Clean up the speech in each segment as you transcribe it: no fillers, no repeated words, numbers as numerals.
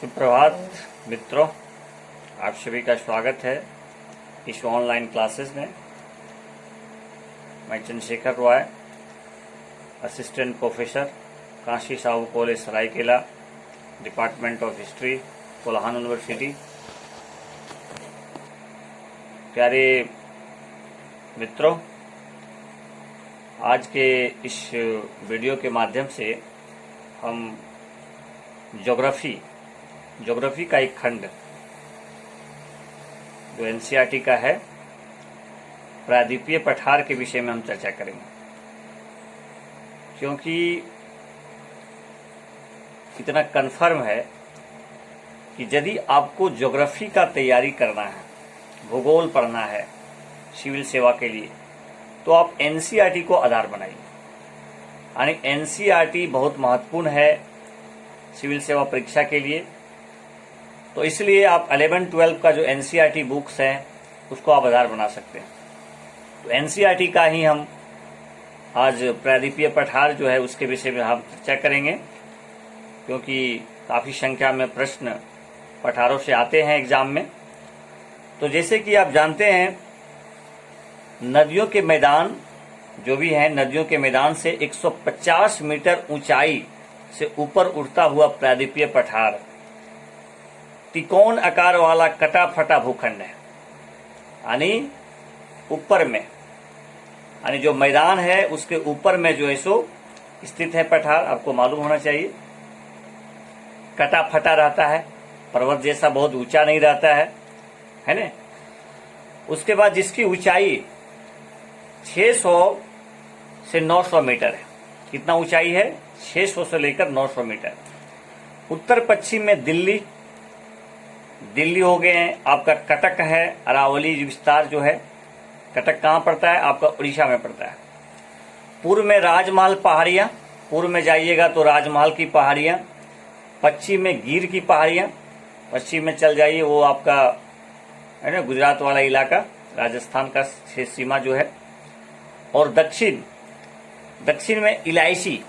सुप्रभात मित्रों, आप सभी का स्वागत है इस ऑनलाइन क्लासेस में। मैं Chandrashekhar Roy, assistant professor, Kashi Sahu college Seraikela, department of history, Kolhan university. प्यारे मित्रों, आज के इस वीडियो के माध्यम से हम ज्योग्राफी का एक खंड जो एनसीईआरटी का है, प्रायद्वीपीय पठार के विषय में हम चर्चा करेंगे। क्योंकि इतना कन्फर्म है कि यदि आपको ज्योग्राफी का तैयारी करना है, भूगोल पढ़ना है सिविल सेवा के लिए, तो आप एनसीईआरटी को आधार बनाइए। यानी एनसीईआरटी बहुत महत्वपूर्ण है सिविल सेवा परीक्षा के लिए। तो इसलिए आप 11-12 का जो एनसीईआरटी बुक्स हैं उसको आप आधार बना सकते हैं। तो एनसीईआरटी का ही हम आज प्रायद्वीपीय पठार जो है उसके विषय में हम चर्चा करेंगे, क्योंकि काफ़ी संख्या में प्रश्न पठारों से आते हैं एग्जाम में। तो जैसे कि आप जानते हैं, नदियों के मैदान जो भी हैं, नदियों के मैदान से 150 मीटर ऊंचाई से ऊपर उठता हुआ प्रायद्वीपीय पठार त्रिकोण आकार वाला कटा फटा भूखंड है। यानी ऊपर में, यानी जो मैदान है उसके ऊपर में जो है सो स्थित है पठार। आपको मालूम होना चाहिए, कटा फटा रहता है, पर्वत जैसा बहुत ऊंचा नहीं रहता है ना। उसके बाद जिसकी ऊंचाई 600 से 900 मीटर है। कितना ऊंचाई है? 600 से लेकर 900 मीटर। उत्तर पश्चिम में दिल्ली हो गए हैं, आपका कटक है, अरावली विस्तार जो है। कटक कहाँ पड़ता है? आपका उड़ीसा में पड़ता है। पूर्व में राजमहल पहाड़ियाँ, पूर्व में जाइएगा तो राजमहल की पहाड़ियाँ। पश्चिम में गिर की पहाड़ियाँ, पश्चिम में चल जाइए वो आपका है ना गुजरात वाला इलाका, राजस्थान का सीमा जो है। और दक्षिण में इलायची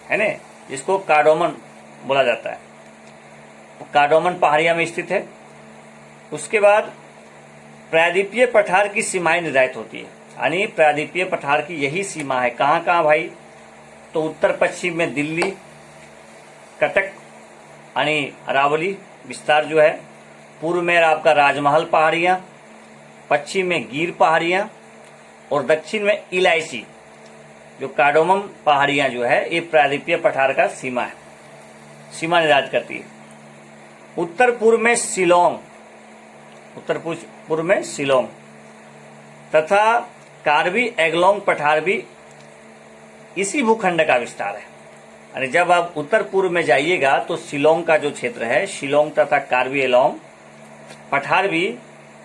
है ना, जिसको कार्डोमन बोला जाता है, कार्डोमन पहाड़ियां में स्थित है। उसके बाद प्रायद्वीपीय पठार की सीमाएं निर्धारित होती है। यानी प्रायद्वीपीय पठार की यही सीमा है। कहाँ कहाँ भाई? तो उत्तर पश्चिम में दिल्ली, कटक यानी अरावली विस्तार जो है। पूर्व में आपका राजमहल पहाड़ियां, पश्चिम में गिर पहाड़ियां, और दक्षिण में इलायची जो कार्डोमन पहाड़ियां जो है, ये प्रायद्वीपीय पठार का सीमा निर्धारित करती है। उत्तर पूर्व में शिलोंग तथा कार्बी एंगलोंग पठार भी इसी भूखंड का विस्तार है। यानी जब आप उत्तर पूर्व में जाइएगा तो शिलोंग का जो क्षेत्र है, शिलोंग तथा कार्बी एंगलोंग पठार भी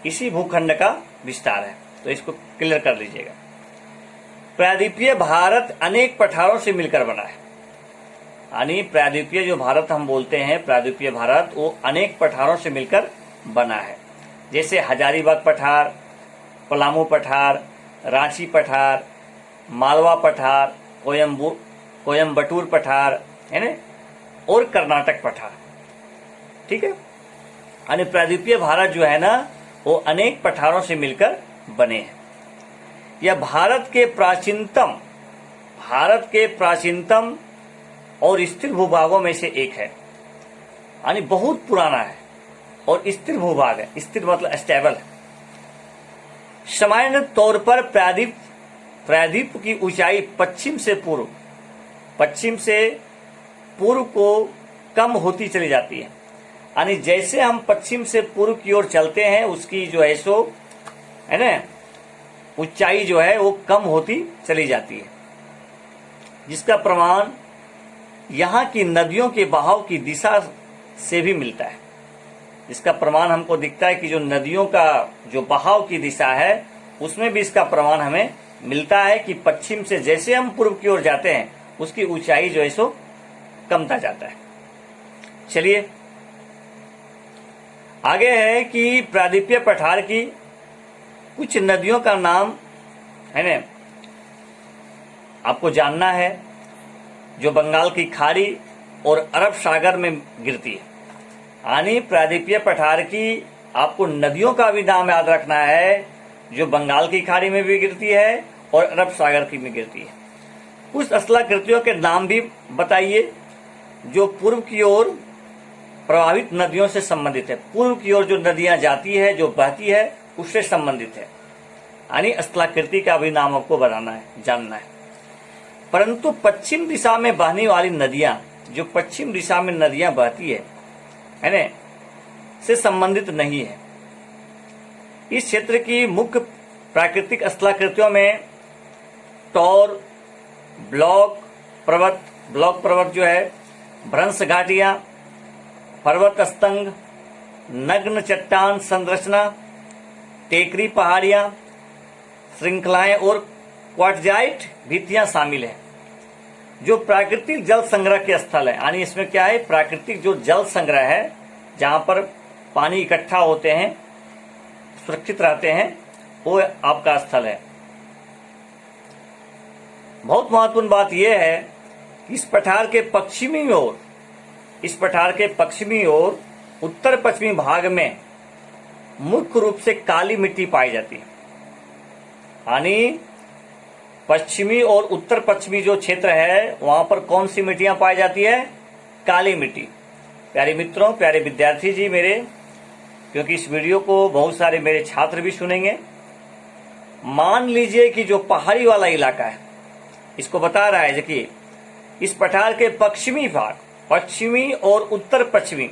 इसी भूखंड का विस्तार है। तो इसको क्लियर कर लीजिएगा। प्रायद्वीपीय भारत अनेक पठारों से मिलकर बना है। यानी प्रायद्वीपीय जो भारत हम बोलते हैं, प्रायद्वीपीय भारत, वो अनेक पठारों से मिलकर बना है। जैसे हजारीबाग पठार, पलामू पठार, रांची पठार, मालवा पठार, कोयम्बटूर पठार है ना, और कर्नाटक पठार। ठीक है। यानी प्रायद्वीपीय भारत जो है ना, वो अनेक पठारों से मिलकर बने हैं। यह भारत के प्राचीनतम और स्थिर भूभागों में से एक है। यानी बहुत पुराना है और स्थिर भूभाग है। स्थिर मतलब स्टेबल है। सामान्य तौर पर प्रायद्वीप की ऊंचाई पश्चिम से पूर्व को कम होती चली जाती है। यानी जैसे हम पश्चिम से पूर्व की ओर चलते हैं, उसकी जो है सो है ना ऊंचाई जो है वो कम होती चली जाती है, जिसका प्रमाण यहाँ की नदियों के बहाव की दिशा से भी मिलता है। इसका प्रमाण हमको दिखता है कि जो नदियों का जो बहाव की दिशा है, उसमें भी इसका प्रमाण हमें मिलता है कि पश्चिम से जैसे हम पूर्व की ओर जाते हैं, उसकी ऊंचाई जो है सो कमता जाता है। चलिए आगे है कि प्रायद्वीपीय पठार की कुछ नदियों का नाम है ना आपको जानना है, जो बंगाल की खाड़ी और अरब सागर में गिरती है। यानी प्रायद्वीपीय पठार की आपको नदियों का भी नाम याद रखना है, जो बंगाल की खाड़ी में भी गिरती है और अरब सागर की में गिरती है। कुछ स्थलाकृतियों के नाम भी बताइए जो पूर्व की ओर प्रभावित नदियों से संबंधित है। पूर्व की ओर जो नदियां जाती है, जो बहती है, उससे संबंधित है, यानी स्थलाकृति का भी नाम आपको बताना है, जानना है। परंतु पश्चिम दिशा में बहने वाली नदियां, जो पश्चिम दिशा में नदियां बहती है ना, से संबंधित नहीं है। इस क्षेत्र की मुख्य प्राकृतिक स्थलाकृतियों में टॉर, ब्लॉक पर्वत जो है, भ्रंश घाटियां, पर्वत स्तंभ, नग्न चट्टान संरचना, टेकरी पहाड़ियां, श्रृंखलाएं और क्वार्टजाइट भित्तियां शामिल हैं। जो प्राकृतिक जल संग्रह के स्थल है, यानी इसमें क्या है, प्राकृतिक जो जल संग्रह है, जहां पर पानी इकट्ठा होते हैं, सुरक्षित रहते हैं, वो आपका स्थल है। बहुत महत्वपूर्ण बात यह है कि इस पठार के पश्चिमी ओर उत्तर पश्चिमी भाग में मुख्य रूप से काली मिट्टी पाई जाती है। यानी पश्चिमी और उत्तर पश्चिमी जो क्षेत्र है, वहां पर कौन सी मिट्टियां पाई जाती है? काली मिट्टी। प्यारे मित्रों, प्यारे विद्यार्थी जी मेरे, क्योंकि इस वीडियो को बहुत सारे मेरे छात्र भी सुनेंगे, मान लीजिए कि जो पहाड़ी वाला इलाका है, इसको बता रहा है कि इस पठार के पश्चिमी और उत्तर पश्चिमी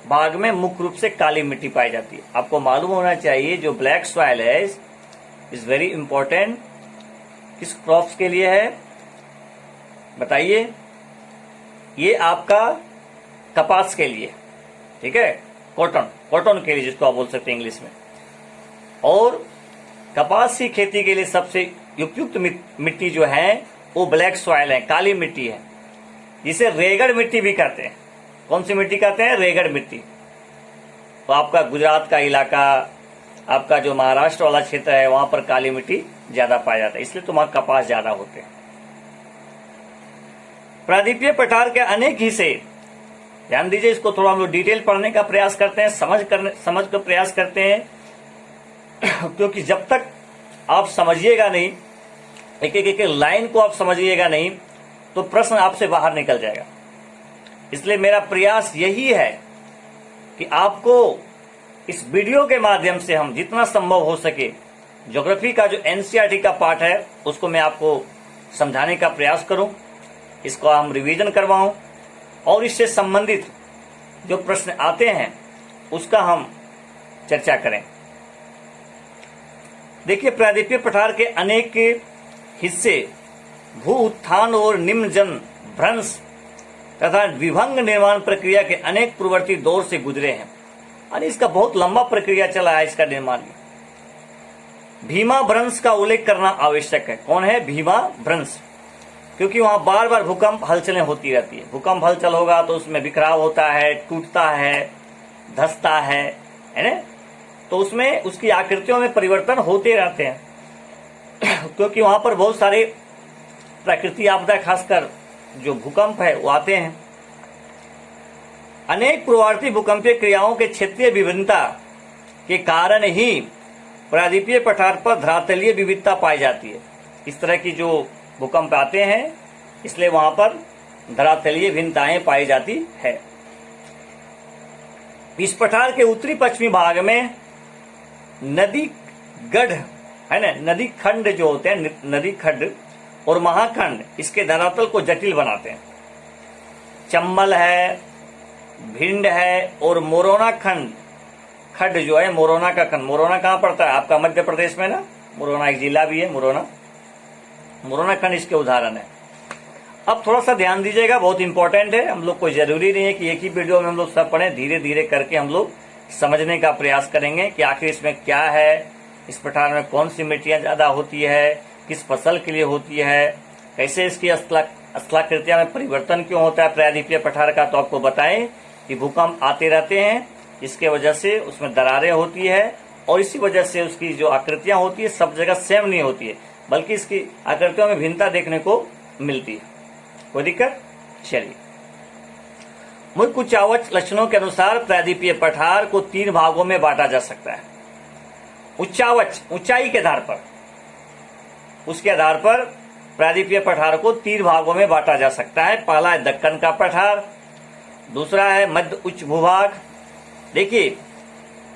भाग में मुख्य रूप से काली मिट्टी पाई जाती है। आपको मालूम होना चाहिए जो ब्लैक सॉइल है इज वेरी इंपॉर्टेंट। किस क्रॉप्स के लिए है बताइए? ये आपका कपास के लिए, ठीक है, कॉटन के लिए, जिसको आप बोल सकते हैं इंग्लिश में। और कपास की खेती के लिए सबसे उपयुक्त मिट्टी जो है वो ब्लैक सॉइल है, काली मिट्टी है, जिसे रेगड़ मिट्टी भी कहते हैं। कौन सी मिट्टी कहते हैं? रेगड़ मिट्टी। तो आपका गुजरात का इलाका, आपका जो महाराष्ट्र वाला क्षेत्र है, वहां पर काली मिट्टी ज्यादा पाया जाता है, इसलिए तो वहां कपास ज्यादा होते हैं। प्रायद्वीपीय पठार के अनेक हिस्से, ध्यान दीजिए, इसको थोड़ा हम लोग डिटेल पढ़ने का प्रयास करते हैं, समझ कर प्रयास करते हैं, क्योंकि जब तक आप समझिएगा नहीं, एक लाइन को आप समझिएगा नहीं, तो प्रश्न आपसे बाहर निकल जाएगा। इसलिए मेरा प्रयास यही है कि आपको इस वीडियो के माध्यम से हम जितना संभव हो सके ज्योग्राफी का जो एनसीईआरटी का पार्ट है उसको मैं आपको समझाने का प्रयास करूं, इसको हम रिवीजन करवाऊं और इससे संबंधित जो प्रश्न आते हैं उसका हम चर्चा करें। देखिए, प्रायद्वीपीय पठार के अनेक हिस्से भू उत्थान और निम्न जन भ्रंश तथा विभंग निर्माण प्रक्रिया के अनेक पूर्ववर्ती दौर से गुजरे हैं, यानी इसका बहुत लंबा प्रक्रिया चला है इसका निर्माण में। भीमा भ्रंश का उल्लेख करना आवश्यक है। कौन है? भीमा भ्रंश, क्योंकि वहां बार बार भूकंप हलचलें होती रहती है। भूकंप हलचल होगा तो उसमें बिखराव होता है, टूटता है, धंसता है ना, तो उसमें उसकी आकृतियों में परिवर्तन होते रहते हैं क्योंकि वहां पर बहुत सारे प्राकृतिक आपदा, खासकर जो भूकंप है वो आते हैं। अनेक पूर्ववर्ती भूकंपीय क्रियाओं के क्षेत्रीय विभिन्नता के कारण ही प्रायद्वीपीय पठार पर धरातलीय विविधता पाई जाती है। इस तरह की जो भूकंप आते हैं, इसलिए वहां पर धरातलीय भिन्नताएं पाई जाती है। इस पठार के उत्तरी पश्चिमी भाग में नदी गढ़ है ना, नदी खंड जो होते हैं, नदी खंड और महाखंड इसके धरातल को जटिल बनाते हैं। चंबल है, भिंड है और मोरोना खंड जो है, मोरोना का खंड। मोरोना कहाँ पड़ता है? आपका मध्य प्रदेश में ना, मोरोना एक जिला भी है, मोरोना खंड इसके उदाहरण है। अब थोड़ा सा ध्यान दीजिएगा, बहुत इंपॉर्टेंट है। हम लोग को जरूरी नहीं है कि एक ही वीडियो में हम लोग सब पढ़ें, धीरे धीरे करके हम लोग समझने का प्रयास करेंगे कि आखिर इसमें क्या है, इस पठार में कौन सी मिट्टियां ज्यादा होती है, किस फसल के लिए होती है, कैसे इसकी स्थलाकृतियां में परिवर्तन क्यों होता है प्रायद्वीपीय पठार का। तो आपको बताएं कि भूकंप आते रहते हैं, इसके वजह से उसमें दरारें होती है और इसी वजह से उसकी जो आकृतियां होती है सब जगह सेम नहीं होती है, बल्कि इसकी आकृतियों में भिन्नता देखने को मिलती है। कोई दिक्कत? चलिए, मुख्य उच्चावच लक्षणों के अनुसार प्रायद्वीपीय पठार को 3 भागों में बांटा जा सकता है। उच्चावच, ऊंचाई के आधार पर, उसके आधार पर प्रायद्वीपीय पठार को 3 भागों में बांटा जा सकता है। पहला है दक्कन का पठार, दूसरा है मध्य उच्च भूभाग। देखिए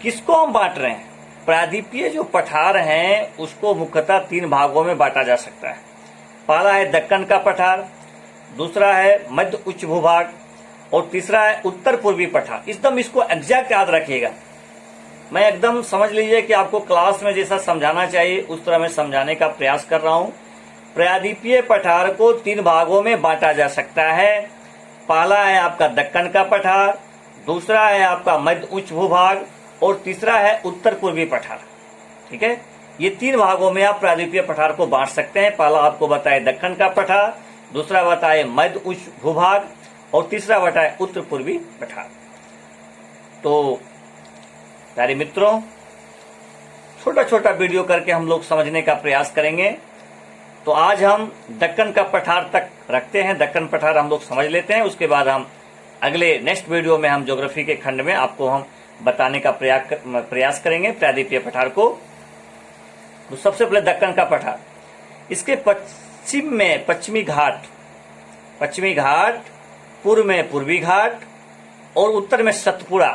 किसको हम बांट रहे हैं, प्रायद्वीपीय जो पठार हैं उसको मुख्यतः 3 भागों में बांटा जा सकता है। पहला है दक्कन का पठार, दूसरा है मध्य उच्च भूभाग और तीसरा है उत्तर पूर्वी पठार। एकदम इसको एग्जैक्ट याद रखिएगा, मैं एकदम समझ लीजिए कि आपको क्लास में जैसा समझाना चाहिए उस तरह मैं समझाने का प्रयास कर रहा हूं। प्रायद्वीपीय पठार को 3 भागों में बांटा जा सकता है। पहला है आपका दक्कन का पठार, दूसरा है आपका मध्य उच्च भूभाग और तीसरा है उत्तर पूर्वी पठार। ठीक है, ये 3 भागों में आप प्रायद्वीपीय पठार को बांट सकते हैं। पहला आपको बताए दक्कन का पठार, दूसरा बताए मध्य उच्च भूभाग और तीसरा बताए उत्तर पूर्वी पठार। तो प्यारे मित्रों, छोटा छोटा वीडियो करके हम लोग समझने का प्रयास करेंगे। तो आज हम दक्कन का पठार तक रखते हैं, दक्कन पठार हम लोग समझ लेते हैं, उसके बाद हम अगले नेक्स्ट वीडियो में हम ज्योग्राफी के खंड में आपको हम बताने का प्रयास करेंगे प्रायद्वीपीय पठार को। तो सबसे पहले दक्कन का पठार, इसके पश्चिम में पश्चिमी घाट, पूर्व में पूर्वी घाट और उत्तर में सतपुड़ा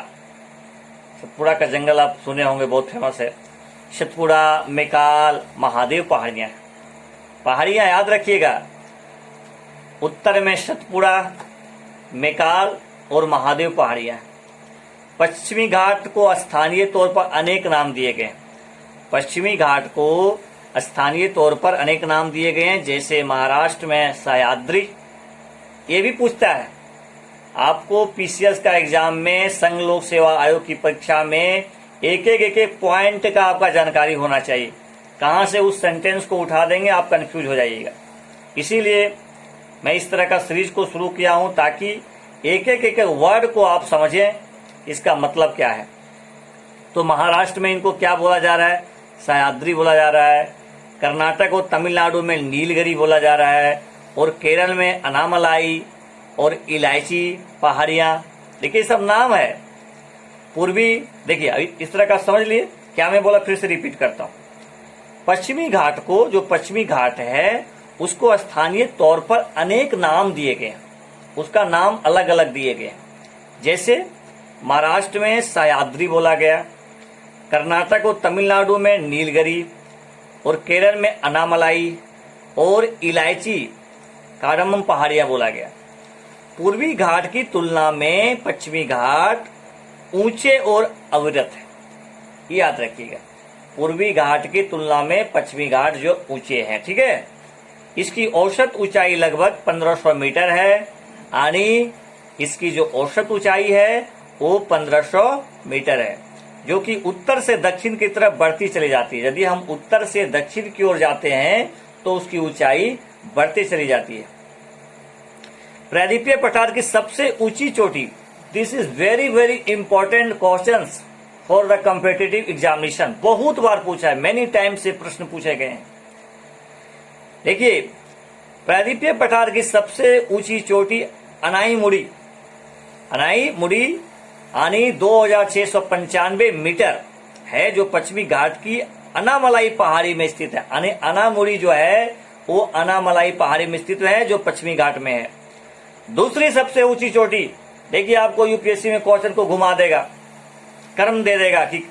का जंगल आप सुने होंगे, बहुत फेमस है। सतपुड़ा, मेकाल, महादेव पहाड़ियां याद रखिएगा। उत्तर में सतपुड़ा, मेकाल और महादेव पहाड़ियां। पश्चिमी घाट को स्थानीय तौर पर अनेक नाम दिए गए। पश्चिमी घाट को स्थानीय तौर पर अनेक नाम दिए गए हैं, जैसे महाराष्ट्र में सह्याद्री। ये भी पूछता है आपको पीसीएस का एग्जाम में, संघ लोक सेवा आयोग की परीक्षा में एक पॉइंट का आपका जानकारी होना चाहिए। कहां से उस सेंटेंस को उठा देंगे आप कंफ्यूज हो जाइएगा। इसीलिए मैं इस तरह का सीरीज को शुरू किया हूं ताकि एक वर्ड को आप समझें, इसका मतलब क्या है। तो महाराष्ट्र में इनको क्या बोला जा रहा है, सह्याद्री बोला जा रहा है। कर्नाटक और तमिलनाडु में नीलगिरी बोला जा रहा है और केरल में अनामलाई और इलायची पहाड़ियां। देखिए सब नाम है। पूर्वी, देखिए इस तरह का समझ लिए क्या मैं बोला, फिर से रिपीट करता हूं। पश्चिमी घाट को, जो पश्चिमी घाट है उसको स्थानीय तौर पर अनेक नाम दिए गए, उसका नाम अलग अलग दिए गए। जैसे महाराष्ट्र में सह्याद्री बोला गया, कर्नाटक और तमिलनाडु में नीलगिरी और केरल में अनामलाई और इलायची कार्डमम पहाड़ियां बोला गया। पूर्वी घाट की तुलना में पश्चिमी घाट ऊंचे और अविरत है, ये याद रखिएगा। पूर्वी घाट की तुलना में पश्चिमी घाट जो ऊंचे हैं, ठीक है। इसकी औसत ऊंचाई लगभग 1500 मीटर है, यानी इसकी जो औसत ऊंचाई है वो 1500 मीटर है, जो कि उत्तर से दक्षिण की तरफ बढ़ती चली जाती है। यदि हम उत्तर से दक्षिण की ओर जाते हैं तो उसकी ऊंचाई बढ़ती चली जाती है। प्रायद्वीपीय पठार की सबसे ऊंची चोटी, this is very important question for the competitive examination. बहुत बार पूछा है, मेनी टाइम से प्रश्न पूछे गए हैं। देखिए प्रायद्वीपीय पठार की सबसे ऊंची चोटी अनाईमुड़ी यानी 2695 मीटर है, जो पश्चिमी घाट की अनामलाई पहाड़ी में स्थित है। यानी अनामुड़ी जो है वो अनामलाई पहाड़ी में स्थित है, जो पश्चिमी घाट में है। दूसरी सबसे ऊंची चोटी, देखिए आपको यूपीएससी में क्वेश्चन को घुमा देगा, क्रम दे देगा कि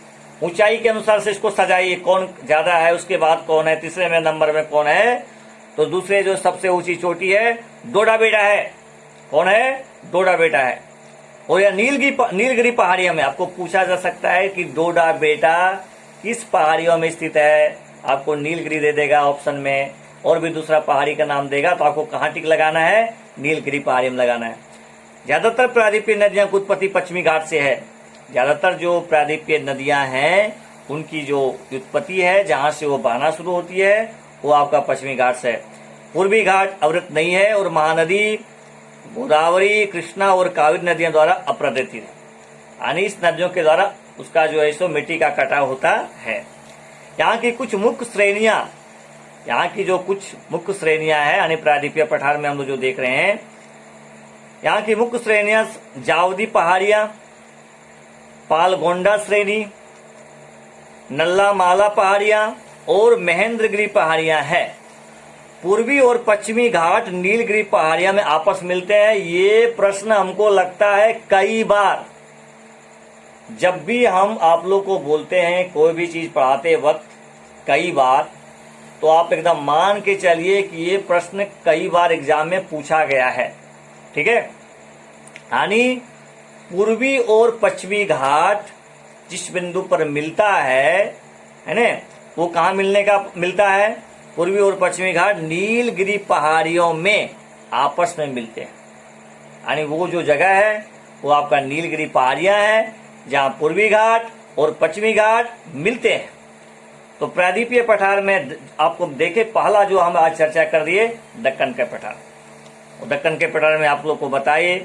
ऊंचाई के अनुसार से इसको सजाइए, कौन ज्यादा है, उसके बाद कौन है, तीसरे में नंबर में कौन है। तो दूसरे जो सबसे ऊंची चोटी है डोडा बेटा है। कौन है? डोडा बेटा है। और यह नीलगिरी पहाड़ियों में आपको पूछा जा सकता है कि डोडा बेटा किस पहाड़ियों में स्थित है, आपको नीलगिरी दे देगा ऑप्शन में, और भी दूसरा पहाड़ी का नाम देगा, तो आपको कहाँ टिक लगाना है? नीलगिरी पहाड़ी में लगाना है। ज्यादातर प्रायद्वीपीय नदियों की उत्पत्ति पश्चिमी घाट से है। ज्यादातर जो प्रायद्वीपीय नदियां हैं उनकी जो उत्पत्ति है, जहां से वो बहना शुरू होती है, वो आपका पश्चिमी घाट से है। पूर्वी घाट अवृत नहीं है और महानदी गोदावरी, कृष्णा और कावेरी नदियों द्वारा अप्रदित है, यानी इस नदियों के द्वारा उसका जो है सो मिट्टी का कटाव होता है। यहाँ की कुछ मुख्य श्रेणियां, यानी प्रायद्वीपीय पठार में हम लोग जो देख रहे हैं, यहाँ की मुख्य श्रेणियां जावदी पहाड़ियां, पालगोंडा श्रेणी, नल्ला माला पहाड़ियां और महेंद्रगिरी पहाड़ियां हैं। पूर्वी और पश्चिमी घाट नीलगिरी पहाड़ियां में आपस मिलते हैं। ये प्रश्न हमको लगता है कई बार जब भी हम आप लोग को बोलते हैं कोई भी चीज पढ़ाते वक्त कई बार, तो आप एकदम मान के चलिए कि ये प्रश्न कई बार एग्जाम में पूछा गया है। ठीक है, यानी पूर्वी और पश्चिमी घाट जिस बिंदु पर मिलता है ना, वो कहाँ मिलता है? पूर्वी और पश्चिमी घाट नीलगिरी पहाड़ियों में आपस में मिलते हैं। यानी वो जो जगह है वो आपका नीलगिरी पहाड़ियां हैं जहां पूर्वी घाट और पश्चिमी घाट मिलते हैं। तो प्रायद्वीपीय पठार में आपको देखे, पहला जो हम आज चर्चा कर दिए दक्कन के पठार। दक्कन के पठार में आप लोग को बताइए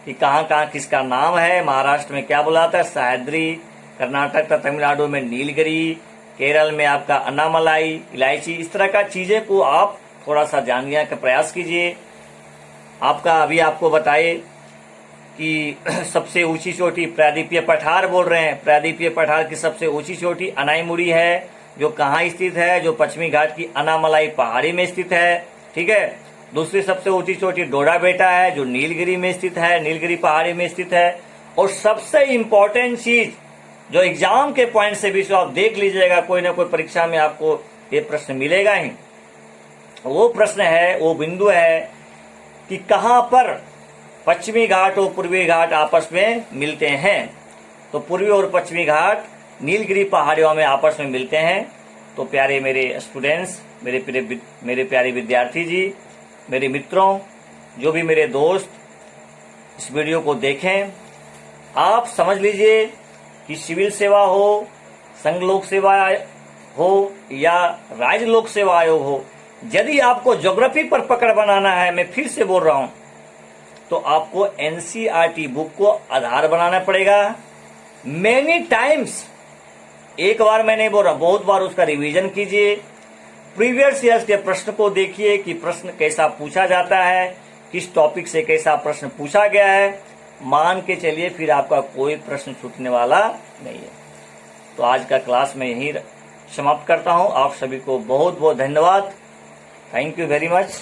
कि कहाँ कहाँ किसका नाम है। महाराष्ट्र में क्या बुलाता है? सह्याद्री, कर्नाटक तमिलनाडु में नीलगिरी, केरल में आपका अन्नामलाई, इलायची, इस तरह का चीजें को आप थोड़ा सा जानने का प्रयास कीजिए। अभी आपको बताए कि सबसे ऊंची चोटी प्रायद्वीपीय पठार बोल रहे हैं। प्रायद्वीपीय पठार की सबसे ऊंची चोटी अनाईमुड़ी है, जो कहाँ स्थित है? जो पश्चिमी घाट की अन्नामलाई पहाड़ी में स्थित है। ठीक है, दूसरी सबसे ऊंची चोटी डोडा बेटा है, जो नीलगिरी में स्थित है, नीलगिरी पहाड़ी में स्थित है। और सबसे इंपॉर्टेंट चीज जो एग्जाम के पॉइंट से भी आप देख लीजिएगा, कोई ना कोई परीक्षा में आपको ये प्रश्न मिलेगा ही, वो प्रश्न है, वो बिंदु है कि कहां पर पश्चिमी घाट और पूर्वी घाट आपस में मिलते हैं। तो पूर्वी और पश्चिमी घाट नीलगिरी पहाड़ियों में आपस में मिलते हैं। तो प्यारे मेरे स्टूडेंट्स, मेरे प्यारे विद्यार्थी जी, मेरे मित्रों, जो भी मेरे दोस्त इस वीडियो को देखें, आप समझ लीजिए कि सिविल सेवा हो, संघ लोक सेवा हो या राज्य लोक सेवा आयोग हो, यदि आपको ज्योग्राफी पर पकड़ बनाना है, मैं फिर से बोल रहा हूं, तो आपको एनसीईआरटी बुक को आधार बनाना पड़ेगा। मेनी टाइम्स, एक बार मैं नहीं बोल रहा, बहुत बार उसका रिवीजन कीजिए। प्रीवियस ईयर्स के प्रश्न को देखिए कि प्रश्न कैसा पूछा जाता है, किस टॉपिक से कैसा प्रश्न पूछा गया है। मान के चलिए फिर आपका कोई प्रश्न छूटने वाला नहीं है। तो आज का क्लास मैं यहीं समाप्त करता हूं। आप सभी को बहुत बहुत धन्यवाद। Thank you very much.